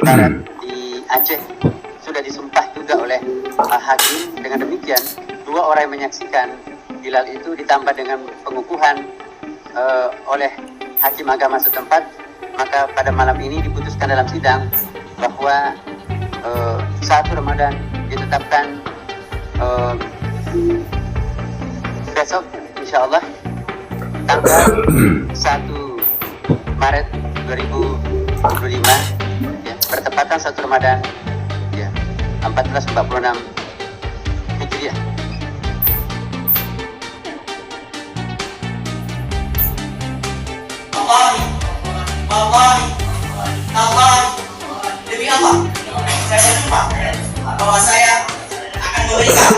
Barat di Aceh sudah disumpah juga oleh hakim. Dengan demikian, dua orang yang menyaksikan hilal itu ditambah dengan pengukuhan oleh hakim agama setempat, maka pada malam ini diputuskan dalam sidang bahwa 1 Ramadan ditetapkan besok insya Allah tanggal 1 Maret 2025 ya, bertepatan 1 Ramadan ya, 1446 Hijriah. Wallahi, demi Allah, saya bersumpah bahwa saya akan memberikan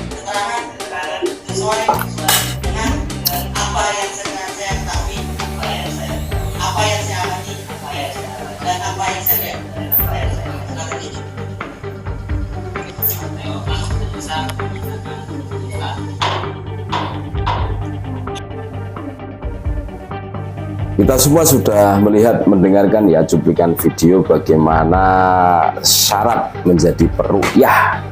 keterangan sesuai dengan apa yang saya ketahui, apa yang saya amati, dan apa yang saya lihat. Kita semua sudah melihat, mendengarkan ya cuplikan video bagaimana syarat menjadi peruqyah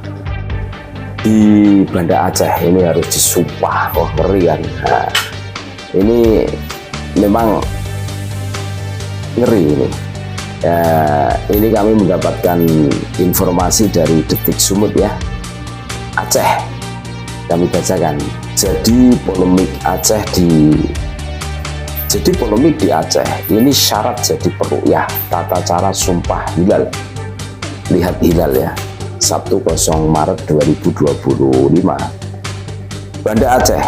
di Banda Aceh ini harus disumpah. Oh, ngeri kan. Nah, ini memang ngeri ini. Ya, ini kami mendapatkan informasi dari Detik Sumut ya, Aceh. Kami bacakan. Jadi polemik di Aceh ini syarat jadi peruqyah, tata cara sumpah hilal. Lihat hilal ya, Sabtu 0 Maret 2025. Banda Aceh,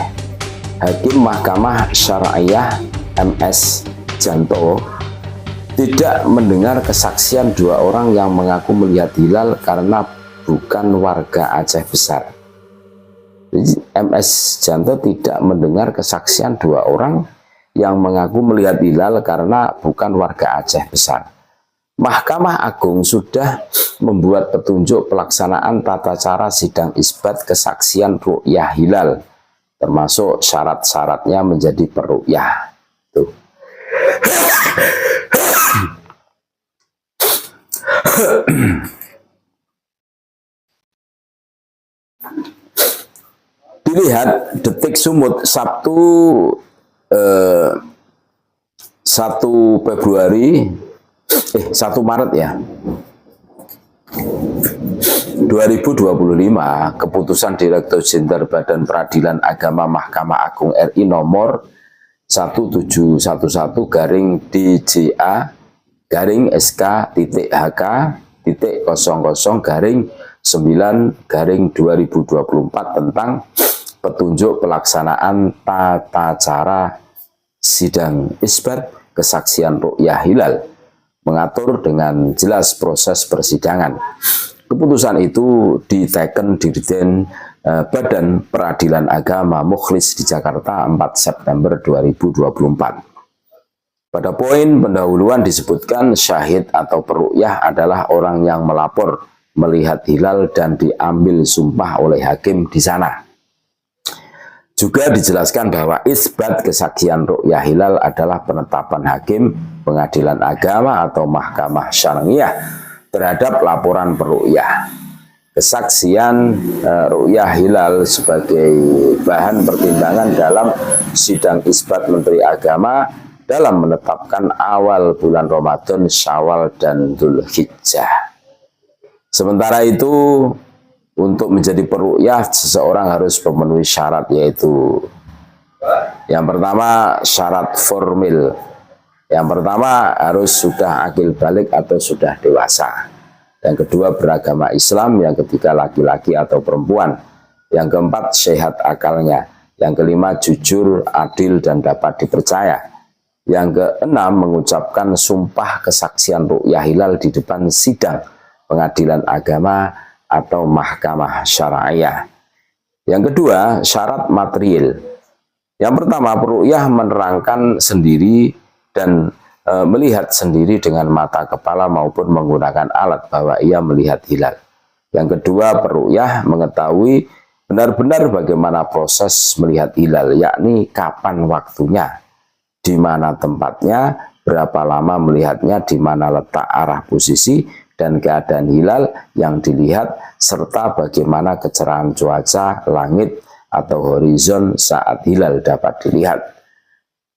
Hakim Mahkamah Syariah MS Janto tidak mendengar kesaksian 2 orang yang mengaku melihat hilal karena bukan warga Aceh besar. Jadi, MS Janto tidak mendengar kesaksian 2 orang yang mengaku melihat hilal karena bukan warga Aceh besar. Mahkamah Agung sudah membuat petunjuk pelaksanaan tata cara sidang isbat kesaksian ru'yah hilal, termasuk syarat-syaratnya menjadi peruqyah. Tuh. Dilihat Detik Sumut Sabtu 1 Maret ya 2025, keputusan Direktur Jenderal Badan Peradilan Agama Mahkamah Agung RI nomor 1717-DJA-SK-00-9-2024 tentang petunjuk pelaksanaan tata cara sidang isbat kesaksian ru'yah hilal, mengatur dengan jelas proses persidangan. Keputusan itu diteken Dirjen Badan Peradilan Agama Mukhlis di Jakarta 4 September 2024. Pada poin pendahuluan disebutkan syahid atau peruqyah adalah orang yang melapor melihat hilal dan diambil sumpah oleh hakim di sana. Juga dijelaskan bahwa isbat kesaksian ru'yah hilal adalah penetapan hakim pengadilan agama atau mahkamah syariah terhadap laporan peruqyah. Kesaksian ru'yah hilal sebagai bahan pertimbangan dalam sidang isbat Menteri Agama dalam menetapkan awal bulan Ramadan, Syawal, dan Dzulhijjah. Sementara itu, untuk menjadi peruqyah, seseorang harus memenuhi syarat, yaitu yang pertama syarat formil. Yang pertama harus sudah akil balik atau sudah dewasa. Yang kedua beragama Islam. Yang ketiga laki-laki atau perempuan. Yang keempat sehat akalnya. Yang kelima jujur, adil, dan dapat dipercaya. Yang keenam mengucapkan sumpah kesaksian ru'yah hilal di depan sidang pengadilan agama atau mahkamah syariah. Yang kedua, syarat material. Yang pertama, peruqyah menerangkan sendiri dan melihat sendiri dengan mata kepala maupun menggunakan alat bahwa ia melihat hilal. Yang kedua, peruqyah mengetahui benar-benar bagaimana proses melihat hilal, yakni kapan waktunya, di mana tempatnya, berapa lama melihatnya, di mana letak arah posisi dan keadaan hilal yang dilihat, serta bagaimana kecerahan cuaca, langit atau horizon saat hilal dapat dilihat.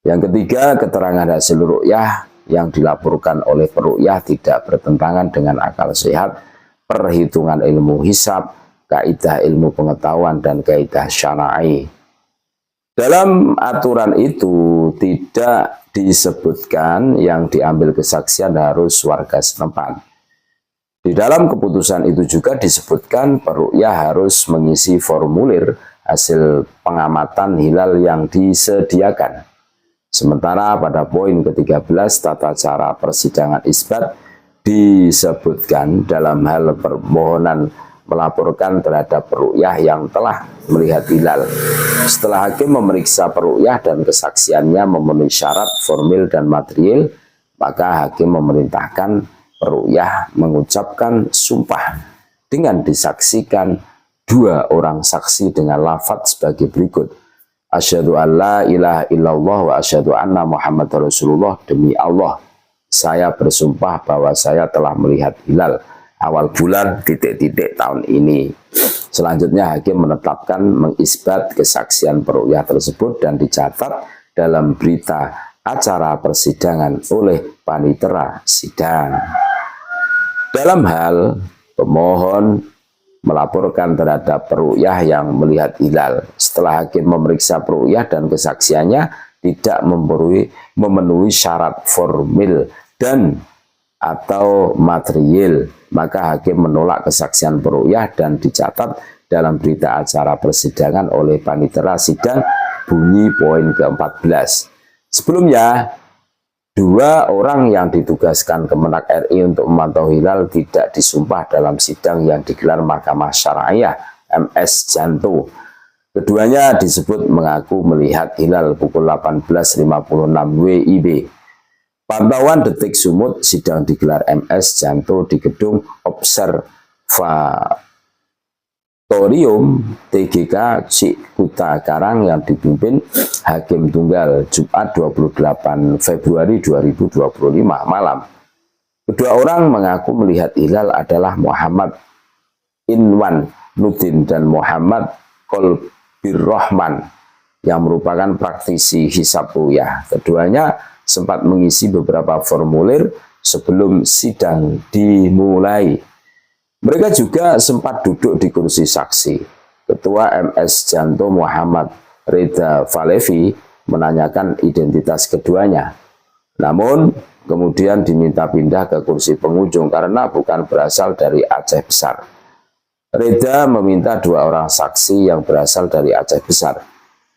Yang ketiga, keterangan hasil ru'yah yang dilaporkan oleh peru'yah tidak bertentangan dengan akal sehat, perhitungan ilmu hisab, kaidah ilmu pengetahuan, dan kaidah syar'i. Dalam aturan itu tidak disebutkan yang diambil kesaksian harus warga setempat. Di dalam keputusan itu juga disebutkan peru'yah harus mengisi formulir hasil pengamatan hilal yang disediakan. Sementara pada poin ke-13 tata cara persidangan isbat disebutkan dalam hal permohonan melaporkan terhadap peru'yah yang telah melihat hilal. Setelah hakim memeriksa peru'yah dan kesaksiannya memenuhi syarat formil dan material, maka hakim memerintahkan peru'yah mengucapkan sumpah dengan disaksikan 2 orang saksi dengan lafaz sebagai berikut. Asyhadu an la ilaha illallah wa asyhadu anna Muhammad Rasulullah, demi Allah saya bersumpah bahwa saya telah melihat hilal awal bulan ... tahun ini. Selanjutnya hakim menetapkan mengisbat kesaksian peru'yah tersebut dan dicatat dalam berita acara persidangan oleh panitera sidang. Dalam hal pemohon melaporkan terhadap peru'yah yang melihat hilal, setelah hakim memeriksa peru'yah dan kesaksiannya tidak memenuhi syarat formil dan atau material, maka hakim menolak kesaksian peru'yah dan dicatat dalam berita acara persidangan oleh panitera sidang bunyi poin ke-14. Sebelumnya, 2 orang yang ditugaskan Kemenak RI untuk memantau hilal tidak disumpah dalam sidang yang digelar Mahkamah Syariah MS Janto. Keduanya disebut mengaku melihat hilal pukul 18.56 WIB. Pantauan detik sumut sidang digelar MS Janto di gedung Observatorium TGK Cikuta Karang yang dipimpin Hakim Tunggal Jumat 28 Februari 2025 malam. Kedua orang mengaku melihat hilal adalah Muhammad Inwan Nudin dan Muhammad Kolbirrohman yang merupakan praktisi hisab ru'yah. Keduanya sempat mengisi beberapa formulir sebelum sidang dimulai. Mereka juga sempat duduk di kursi saksi. Ketua MS Janto Muhammad Reda Valevi menanyakan identitas keduanya. Namun kemudian diminta pindah ke kursi pengunjung karena bukan berasal dari Aceh Besar. Reda meminta 2 orang saksi yang berasal dari Aceh Besar.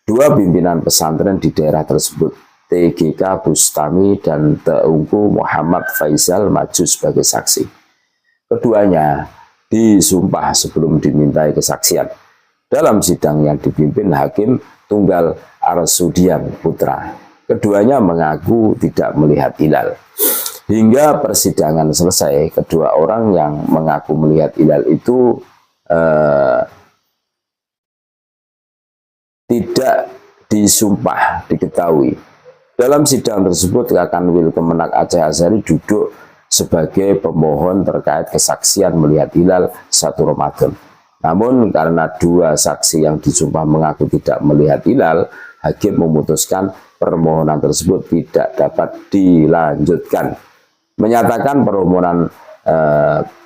2 pimpinan pesantren di daerah tersebut, TGK Bustami dan Teungku Muhammad Faisal, maju sebagai saksi. Keduanya disumpah sebelum dimintai kesaksian. Dalam sidang yang dipimpin Hakim Tunggal Arsudian Putra, keduanya mengaku tidak melihat hilal. Hingga persidangan selesai, kedua orang yang mengaku melihat hilal itu tidak disumpah diketahui. Dalam sidang tersebut, Kakanwil Kemenak Aceh Azhari duduk sebagai pemohon terkait kesaksian melihat hilal 1 Ramadan. Namun karena 2 saksi yang disumpah mengaku tidak melihat hilal, hakim memutuskan permohonan tersebut tidak dapat dilanjutkan. Menyatakan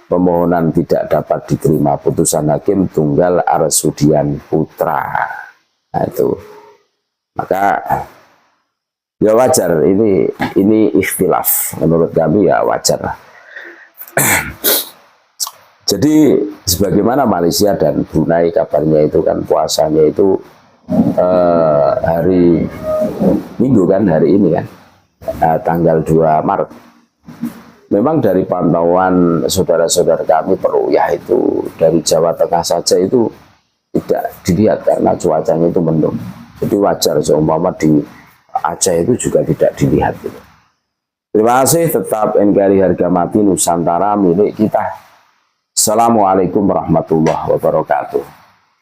pemohonan tidak dapat diterima. Putusan Hakim Tunggal Arsudian Putra. Nah, itu. Maka ya wajar, ini ikhtilaf. Menurut kami ya wajar. Jadi sebagaimana Malaysia dan Brunei kabarnya itu kan puasanya itu hari Minggu kan, hari ini kan, tanggal 2 Maret. Memang dari pantauan saudara-saudara kami peru'yah itu dari Jawa Tengah saja itu tidak dilihat karena cuacanya itu mendung. Jadi wajar seumpama di Aceh itu juga tidak dilihat. Gitu. Terima kasih, tetap NKRI harga mati Nusantara milik kita. Assalamualaikum warahmatullahi wabarakatuh.